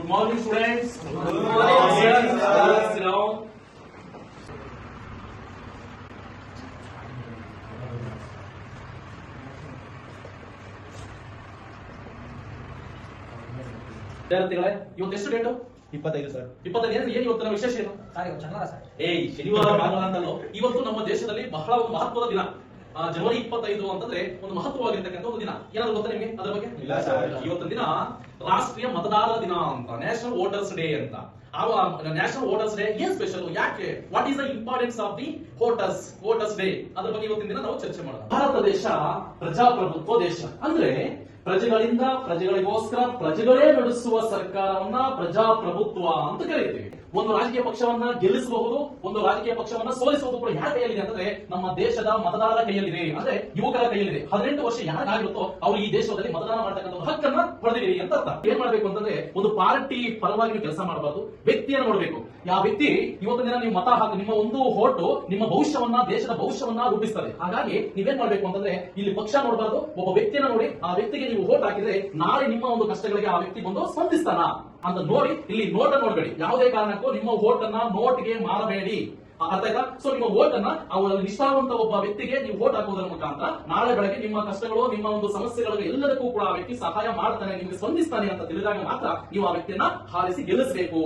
Good morning, students. Good morning, sir. Sit down. ವಿದ್ಯಾರ್ಥಿಗಳೇ, ಇವತ್ತು ಎಷ್ಟು ಡೇಟು? 25 ಸರ್. 25 ಏನು ಇವತ್ತಿನ ವಿಶೇಷ ಏನು? ಶನಿವಾರ ಸರ್. ಶನಿವಾರ ಭಾನುವಾರ ಅಂತಲ್ಲೋ, ಇವತ್ತು ನಮ್ಮ ದೇಶದಲ್ಲಿ ಬಹಳ ಒಂದು ಮಹತ್ವದ ದಿನ. ಜನವರಿ 25 ಅಂತಂದ್ರೆ ಒಂದು ಮಹತ್ವವಾಗಿರ್ತಕ್ಕಂಥ ಒಂದು ದಿನ. ಏನಾದ್ರು ಗೊತ್ತಾ ನಿಮಗೆ ಅದರ ಬಗ್ಗೆ? ಇಲ್ಲ ಸರ್. ಇವತ್ತಿನ ದಿನ ರಾಷ್ಟ್ರೀಯ ಮತದಾರರ ದಿನ ಅಂತ, ನ್ಯಾಷನಲ್ ವೋಟರ್ಸ್ ಡೇ ಅಂತ. ನ್ಯಾಷನಲ್ ವೋಟರ್ಸ್ ಡೇ ಏನ್ ಸ್ಪೆಷಲ್, ಯಾಕೆ, what is the importance of the voters day, ಅದ್ರ ಬಗ್ಗೆ ಇವತ್ತಿನ ದಿನ ನಾವು ಚರ್ಚೆ ಮಾಡೋಣ. ಭಾರತ ದೇಶ ಪ್ರಜಾಪ್ರಭುತ್ವ ದೇಶ. ಅಂದ್ರೆ ಪ್ರಜೆಗಳಿಂದ ಪ್ರಜೆಗಳಿಗೋಸ್ಕರ ಪ್ರಜೆಗಳೇ ನಡೆಸುವ ಸರ್ಕಾರವನ್ನ ಪ್ರಜಾಪ್ರಭುತ್ವ ಅಂತ ಕರೀತೀವಿ. ಒಂದು ರಾಜಕೀಯ ಪಕ್ಷವನ್ನ ಗೆಲ್ಲಿಸಬಹುದು, ಒಂದು ರಾಜಕೀಯ ಪಕ್ಷವನ್ನ ಸೋಲಿಸುವುದು ಕೂಡ ಯಾರ ಕೈಯಲ್ಲಿದೆ ಅಂತಂದ್ರೆ ನಮ್ಮ ದೇಶದ ಮತದಾರರ ಕೈಯಲ್ಲಿದೆ, ಅಂದ್ರೆ ಯುವಕರ ಕೈಯಲ್ಲಿದೆ. 18 ವರ್ಷ ಯಾರಾಗಿರುತ್ತೋ ಅವರು ಈ ದೇಶದಲ್ಲಿ ಮತದಾನ ಮಾಡತಕ್ಕಂಥ ಒಂದು ಹಕ್ಕನ್ನ ಪಡೆದಿರಿ ಅಂತ ಅರ್ಥ. ಏನ್ ಮಾಡ್ಬೇಕು ಅಂತಂದ್ರೆ ಒಂದು ಪಾರ್ಟಿ ಪರವಾಗಿ ಕೆಲಸ ಮಾಡಬಾರ್ದು, ವ್ಯಕ್ತಿಯನ್ನು ನೋಡಬೇಕು. ಯಾವ ವ್ಯಕ್ತಿ ಇವತ್ತಿನ ದಿನ ನೀವು ಮತ ಹಾಕಿ, ನಿಮ್ಮ ಒಂದು ಓಟು ನಿಮ್ಮ ಭವಿಷ್ಯವನ್ನ, ದೇಶದ ಭವಿಷ್ಯವನ್ನ ರೂಪಿಸ್ತದೆ. ಹಾಗಾಗಿ ನೀವೇನ್ ಮಾಡ್ಬೇಕು ಅಂತಂದ್ರೆ ಇಲ್ಲಿ ಪಕ್ಷ ನೋಡಬಾರ್ದು, ಒಬ್ಬ ವ್ಯಕ್ತಿಯನ್ನು ನೋಡಿ ಆ ವ್ಯಕ್ತಿಗೆ ನೀವು ಓಟ್ ಹಾಕಿದ್ರೆ ನಾಳೆ ನಿಮ್ಮ ಒಂದು ಕಷ್ಟಗಳಿಗೆ ಆ ವ್ಯಕ್ತಿ ಬಂದು ಸ್ಪಂದಿಸ್ತಾನ ಅಂತ ನೋಡಿ. ಇಲ್ಲಿ ನೋಟ ನೋಡಬೇಡಿ, ಯಾವುದೇ ಕಾರಣಕ್ಕೂ ನಿಮ್ಮ ವೋಟ್ ಅನ್ನ ನೋಟ್ಗೆ ಮಾರಬೇಡಿ. ಅರ್ಥ ಆಯ್ತಾ? ಸೊ ನಿಮ್ಮ ವೋಟ್ ಅನ್ನ ನಿಷ್ಠಾವಂತ ಒಬ್ಬ ವ್ಯಕ್ತಿಗೆ ನೀವು ವೋಟ್ ಹಾಕುವುದರ ಮುಖಾಂತರ ನಾಳೆ ಬೆಳಗ್ಗೆ ನಿಮ್ಮ ಕಷ್ಟಗಳು, ನಿಮ್ಮ ಒಂದು ಸಮಸ್ಯೆಗಳು ಎಲ್ಲದಕ್ಕೂ ಕೂಡ ಆ ವ್ಯಕ್ತಿ ಸಹಾಯ ಮಾಡ್ತಾನೆ, ನಿಮಗೆ ಸ್ಪಂದಿಸ್ತಾನೆ ಅಂತ ತಿಳಿದಾಗ ಮಾತ್ರ ನೀವು ಆ ವ್ಯಕ್ತಿಯನ್ನ ಹಾರಿಸಿ ಗೆಲ್ಲಿಸಬೇಕು.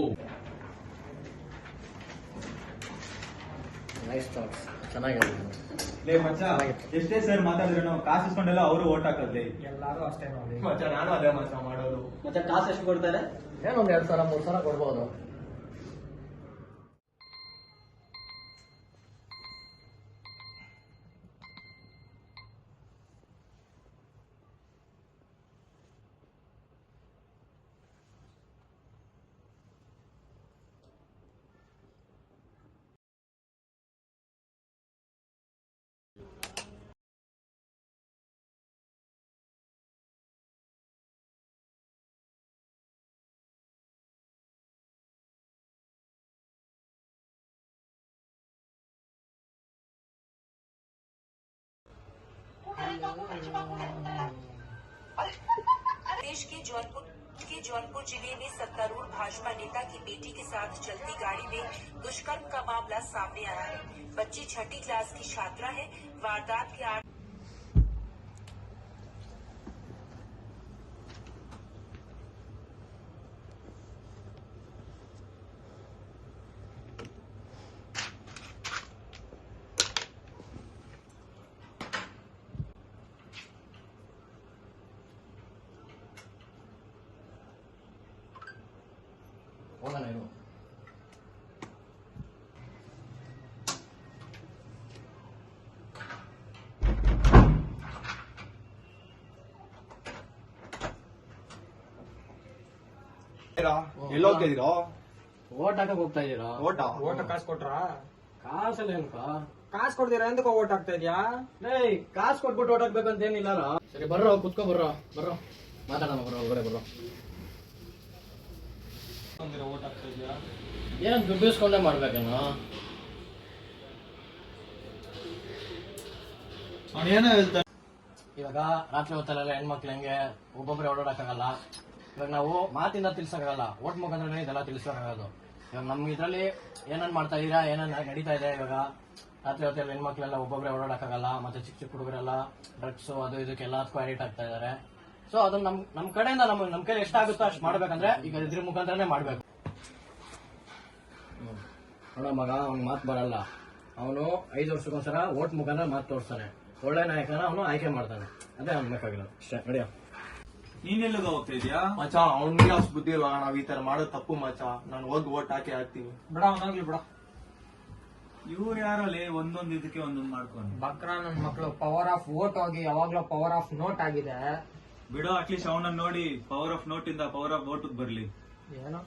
ಎಷ್ಟೇ ಸರ್ ಮಾತಾಡಿದ್ರು ಕಾಸು ಇಸ್ಕೊಂಡೆಲ್ಲ ಅವರು ಓಟ್ ಹಾಕೋದ್ಲಿ. ಎಲ್ಲಾರು ಅಷ್ಟೇ ನೋಡಿ. ನಾನು ಅದೇ ಮಾಡೋದು. ಮತ್ತೆ ಕಾಸು ಎಷ್ಟು ಕೊಡ್ತಾರೆ? ಏನೊಂದ್ 2,000-3,000 ಕೊಡ್ಬೋದು. देश के जौनपुर जिले में सत्तारूढ़ भाजपा नेता की बेटी के साथ चलती गाड़ी में दुष्कर्म का मामला सामने आया है। बच्ची 6ठी क्लास की छात्रा है। वारदात के ಹೋಗೋಣ ಇರು. ಎಲ್ಲ ಹೋಗ್ತಿದ್ದೀರಾ? ಓಟ್ ಹಾಕಕ್ ಹೋಗ್ತಾ ಇದೀರಾ? ಓಟ್ ಕಾಸು ಕೊಟ್ರಾ? ಕಾಸಲ್ಲ ಏನಕ್ಕ? ಕಾಸು ಕೊಡ್ತೀರಾ ಎಂದಕ್ಕ ಓಟ್ ಹಾಕ್ತಾ ಇದ್ಯಾ? ಕಾಸು ಕೊಟ್ಬಿಟ್ಟು ಓಟ್ ಹಾಕ್ಬೇಕಂತ ಏನಿಲ್ಲ. ಸರಿ ಬರ್ರೋ, ಕುತ್ಕೋ, ಬರ್ರೋ ಮಾತಾಡೋಣ, ಒಳಗಡೆ ಬರ್ರೋ. ಓಟ್ ಹಾಕ್ತಾ ಇದ್ಯಾ? ಏನ್ ದುಡ್ಡು ಇಸ್ಕೊಂಡೇ ಮಾಡ್ಬೇಕೇನೋ? ಏನೋ ಹೇಳ್ತಾರೆ. ಇವಾಗ ರಾತ್ರಿ ಹೊತ್ತಲ್ಲೆಲ್ಲ ಹೆಣ್ಮಕ್ಳು ಹೆಂಗೆ ಒಬ್ಬೊಬ್ಬರೇ ಓಡಾಡಕ್ಕಾಗಲ್ಲ. ಇವಾಗ ನಾವು ಮಾತಿಂದ ತಿಳಿಸಕ್ಕಾಗಲ್ಲ, ಓಟ್ ಮುಖಾಂತರ ಇದೆಲ್ಲ ತಿಳಿಸೋಕ್ಕಾಗೋದು. ಇವಾಗ ನಮ್ಗೆ ಇದ್ರಲ್ಲಿ ಏನನ್ ಮಾಡ್ತಾ ಇದೀರಾ, ಏನನ್ ನಡೀತಾ ಇದೆ. ಇವಾಗ ರಾತ್ರಿ ಹೊತ್ತಲ್ಲಿ ಹೆಣ್ಮಕ್ಳೆಲ್ಲ ಒಬ್ಬೊಬ್ಬರೇ ಓಡಾಡಕ್ಕಾಗಲ್ಲ, ಮತ್ತೆ ಚಿಕ್ಕ ಹುಡುಗರೆಲ್ಲ ಡ್ರಗ್ಸ್ ಅದು ಇದಕ್ಕೆ ಎಲ್ಲದಕ್ಕೂ ಅಡಿಕ್ಟ್ ಆಗ್ತಾ ಇದಾರೆ. ಸೊ ಅದನ್ನ ನಮ್ ಕಡೆಯಿಂದ ನಮ್ ಕೈಲಿ ಎಷ್ಟಾಗುತ್ತೋ ಅಷ್ಟು ಮಾಡ್ಬೇಕಂದ್ರೆ ಈಗ ಇದ್ರ ಮುಖಾಂತರನೇ ಮಾಡ್ಬೇಕು. ನೋಡೋ ಮಗ, ಅವ್ನ್ ಮಾತು ಬರಲ್ಲ. ಅವನು 5 ವರ್ಷಕ್ಕೊಂದ್ಸಲ ಓಟ್ ಮುಖಾಂತರ ಮಾತು ತೋರಿಸ್ತಾನೆ. ಒಳ್ಳೆ ನಾಯಕನ ಅವನು ಆಯ್ಕೆ ಮಾಡ್ತಾನೆ. ಅದೇ ಅವ್ನು ಬೇಕಾಗಿರೋದು ಅಷ್ಟೇ. ನಡಿಯೋ. ನೀನೆಲ್ಲ ಹೋಗ್ತಾ ಇದೀಯಾ? ಮಚ ಅವ್ನಿಗೆ ಅಷ್ಟು ಬುದ್ಧಿ ಇಲ್ವಾ? ನಾವ್ ಈ ತರ ಮಾಡೋದು ತಪ್ಪು ಮಚ. ನಾನು ಹೋಗಿ ಓಟ್ ಹಾಕಿ ಹಾಕ್ತೀನಿ. ಬಿಡ ಅವನಾಗ್ಲಿ ಬಿಡ. ಇವ್ರು ಯಾರಲ್ಲಿ ಒಂದೊಂದು ಇದಕ್ಕೆ ಒಂದೊಂದು ಮಾಡ್ಕೊಂಡು ಬಕ್ರ ನನ್ ಮಕ್ಳು ಪವರ್ ಆಫ್ ವೋಟ್ ಹೋಗಿ ಯಾವಾಗ್ಲೂ ಪವರ್ ಆಫ್ ನೋಟ್ ಆಗಿದೆ. ಬಿಡೋ, ಅಟ್ಲೀಸ್ಟ್ ಅವನನ್ನ ನೋಡಿ ಪವರ್ ಆಫ್ ನೋಟ್ ಇಂದ ಪವರ್ ಆಫ್ ವೋಟ್ ಬರ್ಲಿ. ಏನೋ